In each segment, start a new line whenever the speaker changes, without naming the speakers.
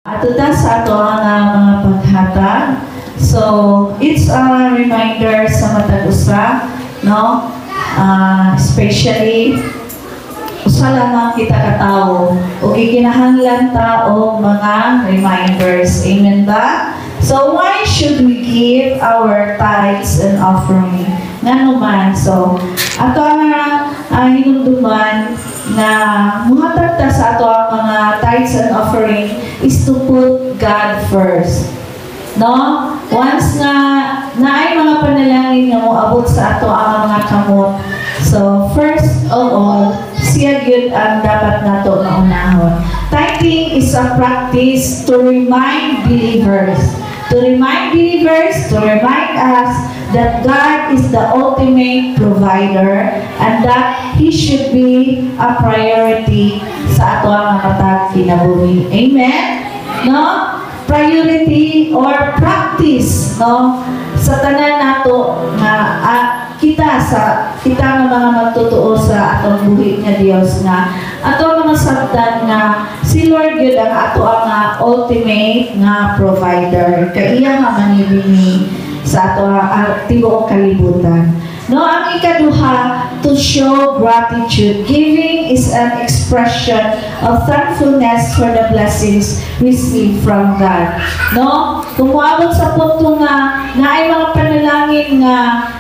Ato ta sa ato mga paghatag. So, it's a reminder sa matag usa, no? Especially usa lamang kita katawo o gikinahanglan ta og mga reminders. Amen ba? So, why should we give our tithes and offering? Ngano man? So, ato nga hinumduman na muhatag ta sa ato ang mga tithes and offering is to put God first. No? Once nga naay mga panalangin nga moabot sa ato ang mga kamot. So, first of all, siya gyud ang dapat nato maunahon. Tithing is a practice to remind believers. To remind believers, to remind us that God is the ultimate provider and that He should be a priority sa ato ang matag kinabuhi. Amen? No? Priority or practice, no? Sa tanan nato na kita nga mga magtotoo sa atong buhi nga Dios nga ato mga sabtan nga si Lord gyud ang ato ang ultimate nga provider. Kay iya nga manibini sa ato ang tibuok kalibutan. No, ang ikaduha, to show gratitude. Giving is an expression of thankfulness for the blessings received from God. No? Kung moabot sa punto nga naay mga panalangin nga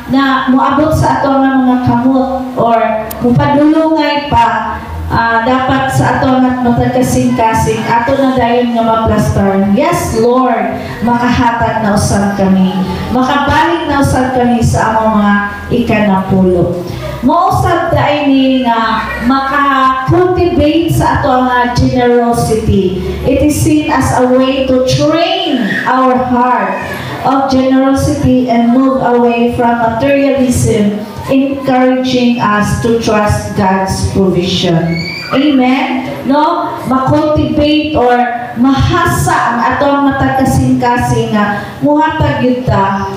na moabot sa ato nga mga kamot or mupadulungay pa, dapat sa ato nga matagkasing-kasing ato na dayon nga maplastar. Yes, Lord, makahatag na usab kami. Makabalik na usab kami sa among mga ikanapulo. Mausab tayo ni nga maka-cultivate sa ato nga generosity. It is seen as a way to train our heart of generosity and move away from materialism, encouraging us to trust God's provision. Amen? No? Ma-cultivate or mahasa ang atong matagkasing-kasing nga muhatag yun ta,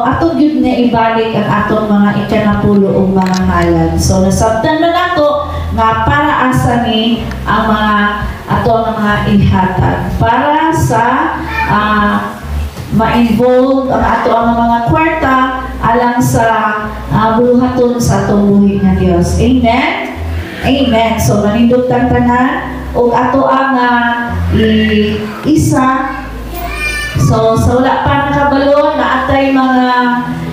atong yun na ibalik ang atong mga ikanapulo o mga halad. So, nasabtan na nato nga para asa ni ang mga atong mga ihatag. Para sa ma-involve ang ato ang mga kwarta alang sa buluhaton sa atong buhi nga Dios. Amen? Amen. So, manindog tanan o ato ang isa. So, sa wala pa nakabalo, naatay mga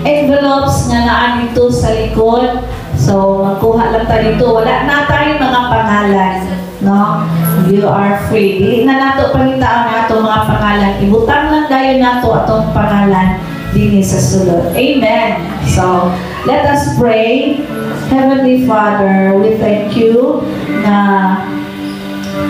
envelopes nga naan dito sa likod. So, magkuha lang tayo dito. Wala na tayong mga pangalan. No? You are free. Di na nato pangitaan na ito mga pangalan. Ibutang lang tayo nato atong pangalan din sa sulod. Amen. So, let us pray. Heavenly Father, we thank you na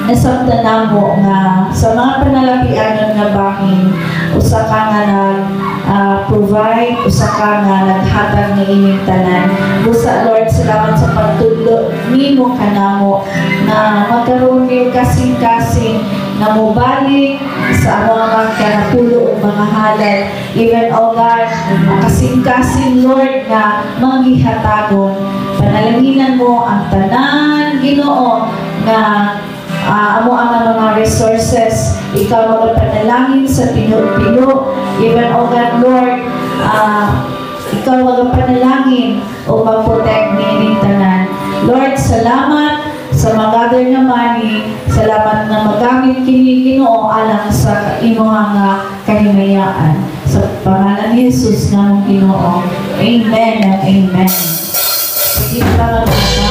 nasabtan na mo nga sa mga panalapianan nga bahin usa ka nga nag-provide, usa ka nga naghatag ng inyong tanan. Busa Lord, salamat sa pagtudlo nimo kanamo na magkaroon niyo kasing-kasing na mubalik sa mga kanapulo o mga halal. Even, oh God, kasing-kasing Lord na manghihatagon. Panalanginan mo ang tanan, Ginoo, na amo ang mga resources. Ikaw magpanalangin sa pino-pino. Even, oh God, Lord, ikaw magpanalangin o mag-protect nining tanan. Lord, salamat sa mga-gather nga money. Salamat na magamit kini Ginoo alang sa imong kahimayaan. Sa pangalan ni Jesus na Ginoo. Amen and amen. Sige, salamat.